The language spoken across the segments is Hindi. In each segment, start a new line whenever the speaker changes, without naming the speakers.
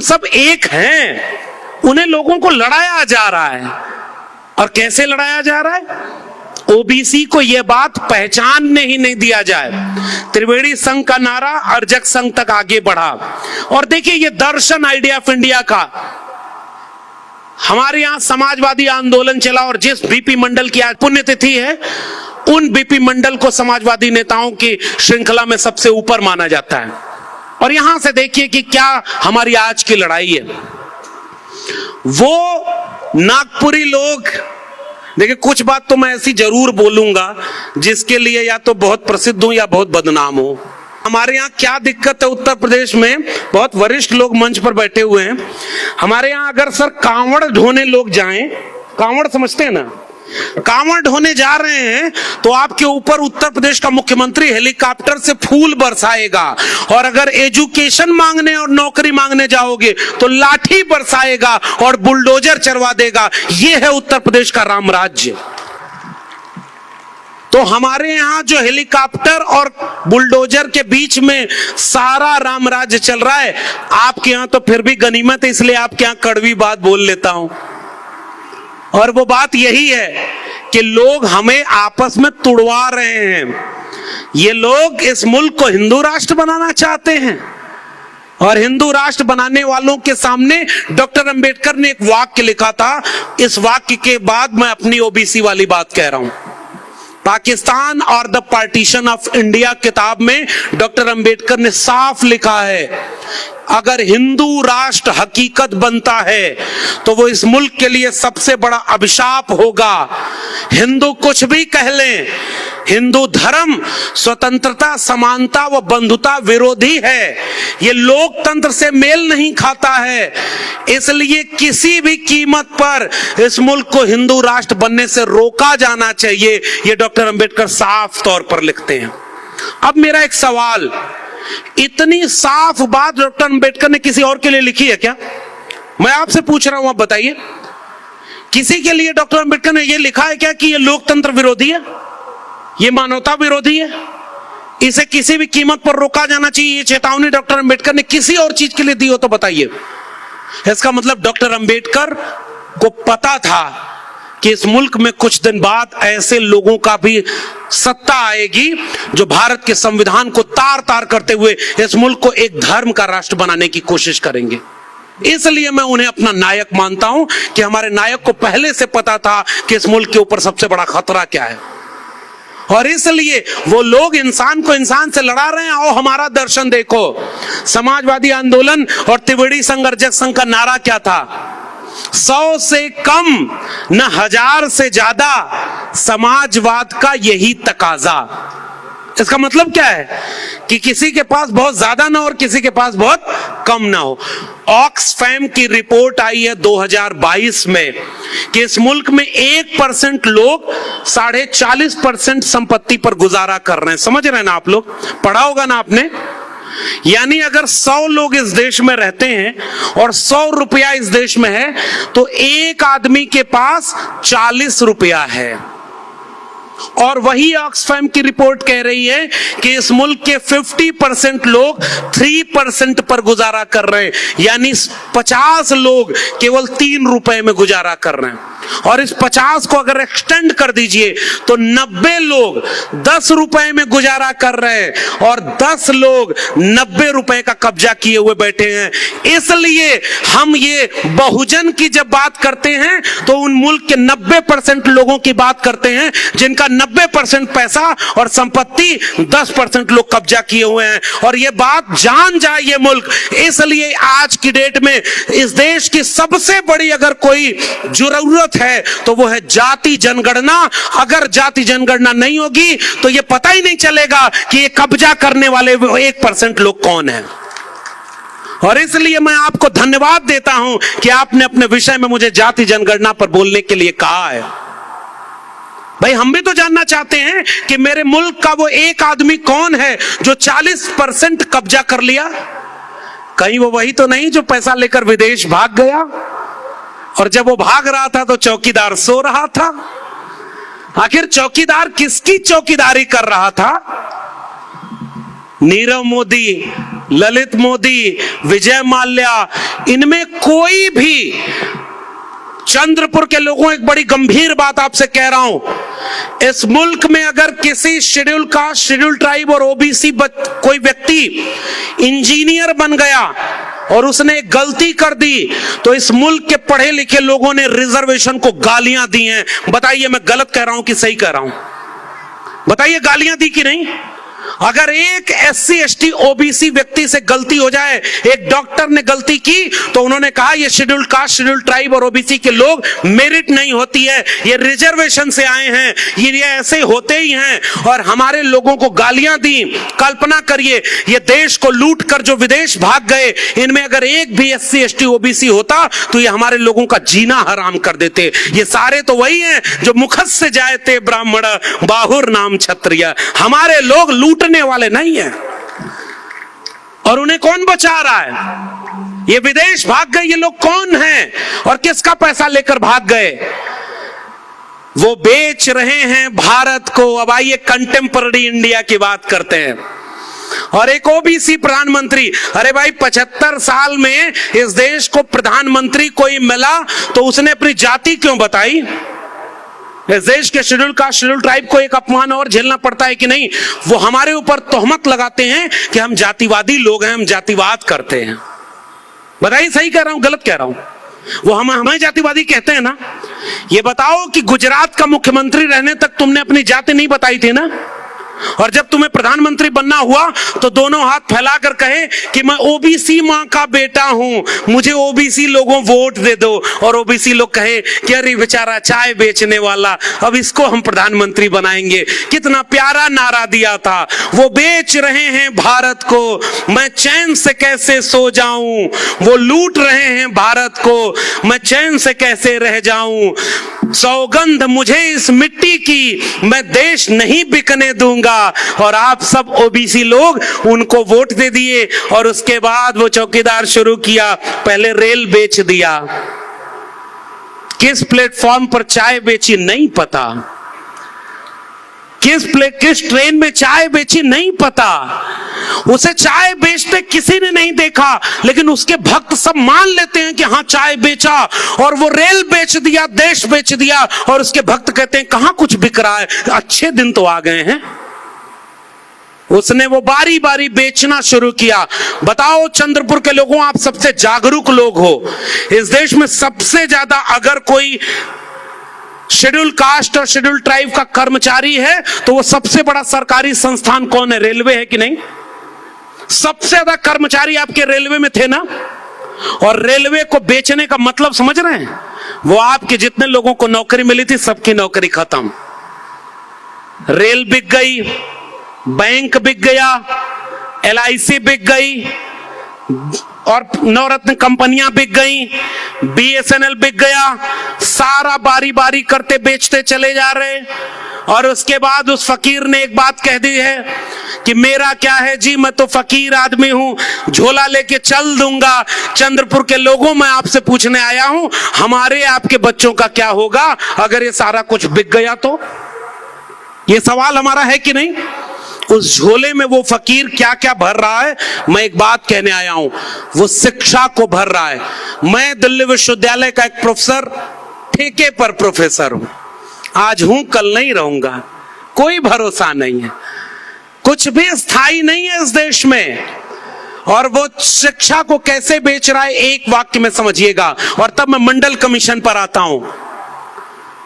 सब एक हैं, उन्हें लोगों को लड़ाया जा रहा है। और कैसे लड़ाया जा रहा है? ओबीसी को यह बात पहचानने ही नहीं दिया जाए। त्रिवेणी संघ का नारा अर्जक संघ तक आगे बढ़ा। और देखिए ये दर्शन आइडिया ऑफ इंडिया का, हमारे यहां समाजवादी आंदोलन चला और जिस बीपी मंडल की आज पुण्यतिथि है, उन बीपी मंडल को समाजवादी नेताओं की श्रृंखला में सबसे ऊपर माना जाता है। और यहां से देखिए कि क्या हमारी आज की लड़ाई है। वो नागपुरी लोग, देखिए कुछ बात तो मैं ऐसी जरूर बोलूंगा जिसके लिए या तो बहुत प्रसिद्ध हूं या बहुत बदनाम हूं। हमारे यहाँ क्या दिक्कत है उत्तर प्रदेश में, बहुत वरिष्ठ लोग मंच पर बैठे हुए हैं। हमारे यहाँ अगर सर कांवड़ ढोने लोग जाएं, कांवड़ समझते हैं ना, कांवड़ ढोने जा रहे हैं तो आपके ऊपर उत्तर प्रदेश का मुख्यमंत्री हेलीकॉप्टर से फूल बरसाएगा। और अगर एजुकेशन मांगने और नौकरी मांगने जाओगे तो लाठी बरसाएगा और बुलडोजर चलवा देगा। यह है उत्तर प्रदेश का राम राज्य। तो हमारे यहां जो हेलीकॉप्टर और बुलडोजर के बीच में सारा राम राज्य चल रहा है, आपके यहां तो फिर भी गनीमत है, इसलिए आपके यहां कड़वी बात बोल लेता हूं। और वो बात यही है कि लोग हमें आपस में तुड़वा रहे हैं। ये लोग इस मुल्क को हिंदू राष्ट्र बनाना चाहते हैं। और हिंदू राष्ट्र बनाने वालों के सामने डॉक्टर अंबेडकर ने एक वाक्य लिखा था। इस वाक्य के बाद मैं अपनी ओबीसी वाली बात कह रहा हूं। पाकिस्तान और द पार्टीशन ऑफ इंडिया किताब में डॉक्टर अंबेडकर ने साफ लिखा है, अगर हिंदू राष्ट्र हकीकत बनता है तो वो इस मुल्क के लिए सबसे बड़ा अभिशाप होगा। हिंदू कुछ भी कह लें, हिंदू धर्म स्वतंत्रता, समानता व बंधुता विरोधी है। ये लोकतंत्र से मेल नहीं खाता है। इसलिए किसी भी कीमत पर इस मुल्क को हिंदू राष्ट्र बनने से रोका जाना चाहिए। ये डॉक्टर अंबेडकर साफ तौर पर लिखते हैं। अब मेरा एक सवाल, इतनी साफ बात डॉक्टर अंबेडकर ने किसी और के लिए लिखी है क्या? मैं आपसे पूछ रहा हूं, आप बताइए। किसी के लिए डॉक्टर अंबेडकर ने यह लिखा है क्या कि यह लोकतंत्र विरोधी है, ये मानवता विरोधी है, इसे किसी भी कीमत पर रोका जाना चाहिए? ये चेतावनी डॉक्टर अंबेडकर ने किसी और चीज के लिए दी हो तो बताइए। इसका मतलब डॉक्टर अंबेडकर को पता था कि इस मुल्क में कुछ दिन बाद ऐसे लोगों का भी सत्ता आएगी जो भारत के संविधान को तार तार करते हुए इस मुल्क को एक धर्म का राष्ट्र बनाने की कोशिश करेंगे। इसलिए मैं उन्हें अपना नायक मानता हूं कि हमारे नायक को पहले से पता था कि इस मुल्क के ऊपर सबसे बड़ा खतरा क्या है। और इसलिए वो लोग इंसान को इंसान से लड़ा रहे हैं। आओ हमारा दर्शन देखो। समाजवादी आंदोलन और त्रिवेणी संघ अर्जक संघ का नारा क्या था? 100 से कम न 1000 से ज्यादा, समाजवाद का यही तकाजा। इसका मतलब क्या है कि किसी के पास बहुत ज्यादा ना हो और किसी के पास बहुत कम ना हो। ऑक्सफैम की रिपोर्ट आई है 2022 में कि इस मुल्क में 1% लोग 40.5% संपत्ति पर गुजारा कर रहे हैं। समझ रहे हैं ना आप लोग? पढ़ा होगा ना आपने? यानी अगर 100 लोग इस देश में रहते हैं और 100 रुपया इस देश में है तो एक आदमी के पास 40 रुपया है। और वही ऑक्सफैम की रिपोर्ट कह रही है कि इस मुल्क के 50% लोग 3% पर गुजारा कर रहे हैं। यानी 50 लोग केवल 3 रुपए में गुजारा कर रहे हैं। और इस 50 को अगर एक्सटेंड कर दीजिए तो 90 लोग 10 रुपए में गुजारा कर रहे हैं और 10 लोग 90 रुपए का कब्जा किए हुए बैठे हैं। इसलिए हम ये बहुजन की जब बात करते हैं तो उन मुल्क के 90% लोगों की बात करते हैं जिनका 90% पैसा और संपत्ति 10% लोग कब्जा किए हुए हैं। और ये बात जान जाए ये मुल्क। इसलिए आज की डेट में इस देश की सबसे बड़ी अगर कोई जरूरत है तो वो है जाति जनगणना। अगर जाति जनगणना नहीं होगी तो ये पता ही नहीं चलेगा कि ये कब्जा करने वाले 1% लोग कौन है। और इसलिए मैं आपको धन्यवाद देता हूं कि आपने अपने विषय में मुझे जाति जनगणना पर बोलने के लिए कहा है। भाई हम भी तो जानना चाहते हैं कि मेरे मुल्क का वो एक आदमी कौन है जो 40% कब्जा कर लिया। कहीं वो वही तो नहीं जो पैसा लेकर विदेश भाग गया और जब वो भाग रहा था तो चौकीदार सो रहा था। आखिर चौकीदार किसकी चौकीदारी कर रहा था? नीरव मोदी, ललित मोदी, विजय माल्या, इनमें कोई भी, चंद्रपुर के लोगों, एक बड़ी गंभीर बात आपसे कह रहा हूं, इस मुल्क में अगर किसी शेड्यूल कास्ट, शेड्यूल ट्राइब और ओबीसी कोई व्यक्ति इंजीनियर बन गया और उसने एक गलती कर दी, तो इस मुल्क के पढ़े लिखे लोगों ने रिजर्वेशन को गालियां दी हैं। बताइए मैं गलत कह रहा हूं कि सही कह रहा हूं? बताइए गालियां दी कि नहीं? अगर एक एससी एसटी ओबीसी व्यक्ति से गलती हो जाए, एक डॉक्टर ने गलती की, तो उन्होंने कहा ये शेड्यूल कास्ट, शेड्यूल ट्राइब और ओबीसी के लोग मेरिट नहीं होती है, ये रिजर्वेशन से आए हैं, ये ऐसे होते ही हैं, और हमारे लोगों को गालियां दी। कल्पना करिए, ये देश को लूट कर जो विदेश भाग गए, इनमें अगर एक भी एससी एसटी ओबीसी होता तो ये हमारे लोगों का जीना हराम कर देते। ये सारे तो वही हैं जो मुखत से जाए थे ब्राह्मण, बाहुर नाम क्षत्रिय। हमारे लोग लूटने वाले नहीं है, और उन्हें कौन बचा रहा है? ये विदेश भाग गए, ये लोग कौन हैं और किसका पैसा लेकर भाग गए? वो बेच रहे हैं भारत को। अब आइए कंटेम्पररी इंडिया की बात करते हैं। और एक ओबीसी प्रधानमंत्री, अरे भाई 75 साल में इस देश को प्रधानमंत्री कोई मिला तो उसने अपनी जाति क्यों बताई? इस देश के शेड्यूल कास्ट, शेड्यूल ट्राइब को एक अपमान और झेलना पड़ता है कि नहीं? वो हमारे ऊपर तोहमत लगाते हैं कि हम जातिवादी लोग हैं, हम जातिवाद करते हैं। बताइए सही कह रहा हूं गलत कह रहा हूं? वो हमें जातिवादी कहते हैं ना। ये बताओ कि गुजरात का मुख्यमंत्री रहने तक तुमने अपनी जाति नहीं बताई थी ना, और जब तुम्हें प्रधानमंत्री बनना हुआ तो दोनों हाथ फैलाकर कहे कि मैं ओबीसी मां का बेटा हूं, मुझे ओबीसी लोगों वोट दे दो, और ओबीसी लोग कहे कि अरे बेचारा चाय बेचने वाला, अब इसको हम प्रधानमंत्री बनाएंगे। कितना प्यारा नारा दिया था। वो बेच रहे हैं भारत को, मैं चैन से कैसे सो जाऊं, वो लूट रहे हैं भारत को, मैं चैन से कैसे रह जाऊं, सौगंध मुझे इस मिट्टी की, मैं देश नहीं बिकने दूंगा। और आप सब ओबीसी लोग उनको वोट दे दिए, और उसके बाद वो चौकीदार शुरू किया। पहले रेल बेच दिया, किस प्लेटफॉर्म पर चाय बेची नहीं पता, किस ट्रेन में चाय बेची नहीं पता, उसे चाय बेचते किसी ने नहीं देखा, लेकिन उसके भक्त सब मान लेते हैं कि हाँ चाय बेचा, और वो रेल बेच दिया, देश बेच दिया, और उसके भक्त कहते हैं कहां कुछ बिक रहा है, अच्छे दिन तो आ गए हैं। उसने वो बारी बारी बेचना शुरू किया। बताओ चंद्रपुर के लोगों, आप सबसे जागरूक लोग हो, इस देश में सबसे ज्यादा अगर कोई शेड्यूल कास्ट और शेड्यूल ट्राइब का कर्मचारी है तो वो सबसे बड़ा सरकारी संस्थान कौन है? रेलवे है कि नहीं? सबसे ज्यादा कर्मचारी आपके रेलवे में थे ना। और रेलवे को बेचने का मतलब समझ रहे हैं? वो आपके जितने लोगों को नौकरी मिली थी सबकी नौकरी खत्म। रेल बिक गई, बैंक बिक गया, LIC बिक गई, और नवरत्न कंपनियां बिक गई, BSNL बिक गया। सारा बारी बारी करते बेचते चले जा रहे। और उसके बाद उस फकीर ने एक बात कह दी है कि मेरा क्या है जी, मैं तो फकीर आदमी हूं, झोला लेके चल दूंगा। चंद्रपुर के लोगों, मैं आपसे पूछने आया हूं, हमारे आपके बच्चों का क्या होगा अगर ये सारा कुछ बिक गया तो? ये सवाल हमारा है कि नहीं? उस झोले में वो फकीर क्या क्या भर रहा है? मैं एक बात कहने आया हूं, वो शिक्षा को भर रहा है। मैं दिल्ली विश्वविद्यालय का एक प्रोफेसर, ठेके पर प्रोफेसर हूं, आज हूं कल नहीं रहूंगा, कोई भरोसा नहीं है, कुछ भी स्थायी नहीं है इस देश में। और वो शिक्षा को कैसे बेच रहा है, एक वाक्य में समझिएगा, और तब मैं मंडल कमीशन पर आता हूं।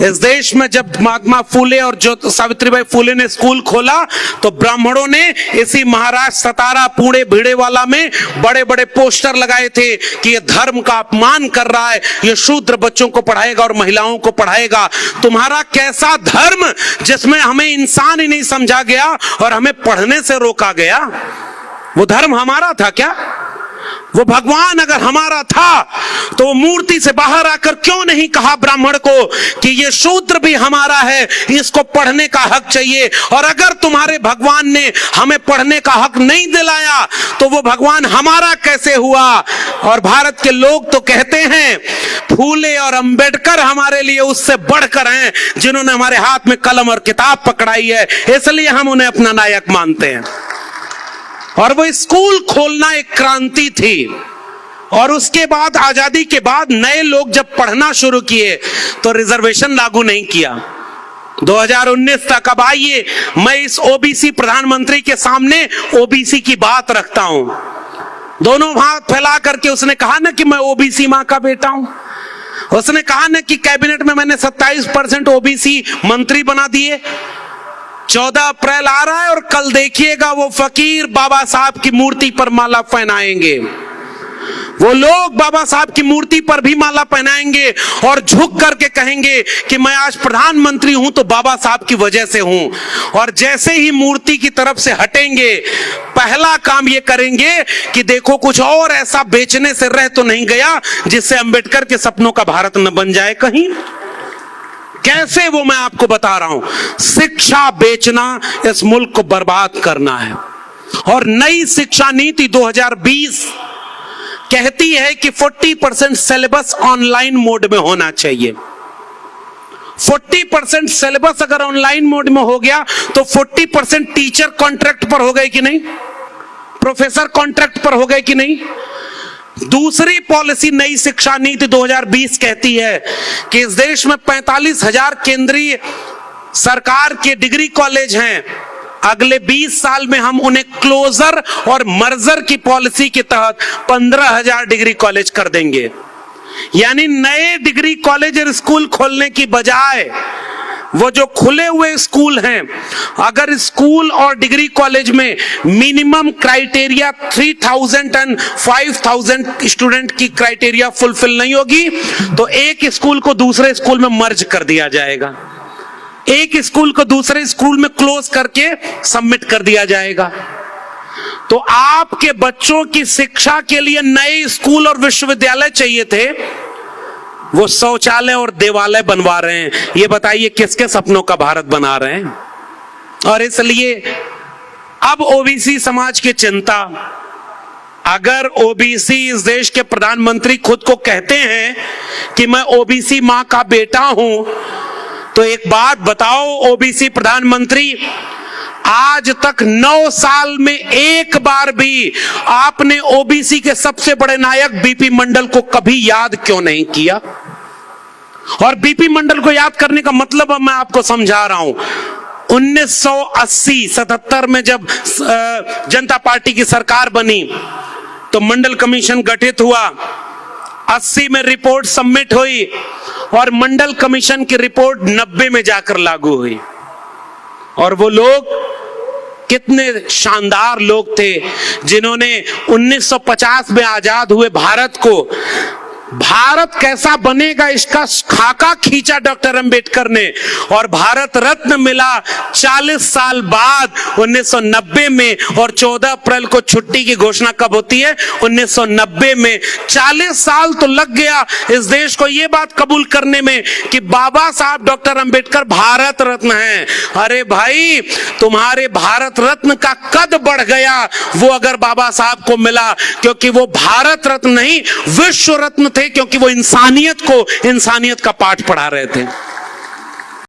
इस देश में जब महात्मा फूले और जो सावित्रीबाई फूले ने स्कूल खोला तो ब्राह्मणों ने इसी महाराष्ट्र सतारा पुणे भिड़ेवाला में बड़े बड़े पोस्टर लगाए थे कि ये धर्म का अपमान कर रहा है, ये शूद्र बच्चों को पढ़ाएगा और महिलाओं को पढ़ाएगा। तुम्हारा कैसा धर्म जिसमें हमें इंसान ही नहीं समझा गया और हमें पढ़ने से रोका गया? वो धर्म हमारा था क्या? वो भगवान अगर हमारा था तो वो मूर्ति से बाहर आकर क्यों नहीं कहा ब्राह्मण को कि ये शूद्र भी हमारा है, इसको पढ़ने का हक चाहिए? और अगर तुम्हारे भगवान ने हमें पढ़ने का हक नहीं दिलाया तो वो भगवान हमारा कैसे हुआ? और भारत के लोग तो कहते हैं फूले और अंबेडकर हमारे लिए उससे बढ़कर हैं जिन्होंने हमारे हाथ में कलम और किताब पकड़ाई है, इसलिए हम उन्हें अपना नायक मानते हैं। और वो स्कूल खोलना एक क्रांति थी। और उसके बाद आजादी के बाद नए लोग जब पढ़ना शुरू किए तो रिजर्वेशन लागू नहीं किया। 2019 तक। अब आइए मैं इस ओबीसी प्रधानमंत्री के सामने ओबीसी की बात रखता हूं। दोनों हाथ फैला करके उसने कहा ना कि मैं ओबीसी मां का बेटा हूं। उसने कहा ना कि कैबिनेट में मैंने 27% ओबीसी मंत्री बना दिए। 14 अप्रैल आ रहा है और कल देखिएगा वो फकीर बाबा साहब की मूर्ति पर माला पहनाएंगे। वो लोग बाबा साहब की मूर्ति पर भी माला पहनाएंगे और झुक करके कहेंगे कि मैं आज प्रधानमंत्री हूं तो बाबा साहब की वजह से हूं। और जैसे ही मूर्ति की तरफ से हटेंगे, पहला काम ये करेंगे कि देखो कुछ और ऐसा बेचने से रह तो नहीं गया जिससे अंबेडकर के सपनों का भारत न बन जाए कहीं। कैसे, वो मैं आपको बता रहा हूं। शिक्षा बेचना इस मुल्क को बर्बाद करना है। और नई शिक्षा नीति 2020 कहती है कि 40% सिलेबस ऑनलाइन मोड में होना चाहिए। 40% सिलेबस अगर ऑनलाइन मोड में हो गया तो 40% टीचर कॉन्ट्रैक्ट पर हो गए कि नहीं, प्रोफेसर कॉन्ट्रैक्ट पर हो गए कि नहीं। दूसरी पॉलिसी नई शिक्षा नीति 2020 कहती है कि इस देश में 45,000 केंद्रीय सरकार के डिग्री कॉलेज हैं। अगले 20 साल में हम उन्हें क्लोजर और मर्जर की पॉलिसी के तहत 15,000 डिग्री कॉलेज कर देंगे। यानी नए डिग्री कॉलेज और स्कूल खोलने की बजाय वो जो खुले हुए स्कूल हैं, अगर स्कूल और डिग्री कॉलेज में मिनिमम क्राइटेरिया 3,000 एंड 5,000 स्टूडेंट की क्राइटेरिया फुलफिल नहीं होगी तो एक स्कूल को दूसरे स्कूल में मर्ज कर दिया जाएगा। एक स्कूल को दूसरे स्कूल में क्लोज करके सबमिट कर दिया जाएगा। तो आपके बच्चों की शिक्षा के लिए नए स्कूल और विश्वविद्यालय चाहिए थे, वो शौचालय और देवालय बनवा रहे हैं। ये बताइए किसके सपनों का भारत बना रहे हैं। और इसलिए अब ओबीसी समाज की चिंता, अगर ओबीसी इस देश के प्रधानमंत्री खुद को कहते हैं कि मैं ओबीसी मां का बेटा हूं, तो एक बात बताओ ओबीसी प्रधानमंत्री, आज तक 9 साल में एक बार भी आपने ओबीसी के सबसे बड़े नायक बीपी मंडल को कभी याद क्यों नहीं किया। और बीपी मंडल को याद करने का मतलब अब मैं आपको समझा रहा हूं। 1980-77 में जब जनता पार्टी की सरकार बनी तो मंडल कमीशन गठित हुआ। 80 में रिपोर्ट सबमिट हुई और मंडल कमीशन की रिपोर्ट 90 में जाकर लागू हुई। और वो लोग कितने शानदार लोग थे जिन्होंने 1950 में आजाद हुए भारत को, भारत कैसा बनेगा इसका खाका खींचा डॉक्टर अंबेडकर ने। और भारत रत्न मिला 40 साल बाद 1990 में। और 14 अप्रैल को छुट्टी की घोषणा कब होती है? 1990 में। 40 साल तो लग गया इस देश को ये बात कबूल करने में कि बाबा साहब डॉक्टर अंबेडकर भारत रत्न हैं। अरे भाई, तुम्हारे भारत रत्न का कद बढ़ गया वो अगर बाबा साहब को मिला, क्योंकि वो भारत रत्न नहीं विश्व रत्न थे, क्योंकि वो इंसानियत को इंसानियत का पाठ पढ़ा रहे थे।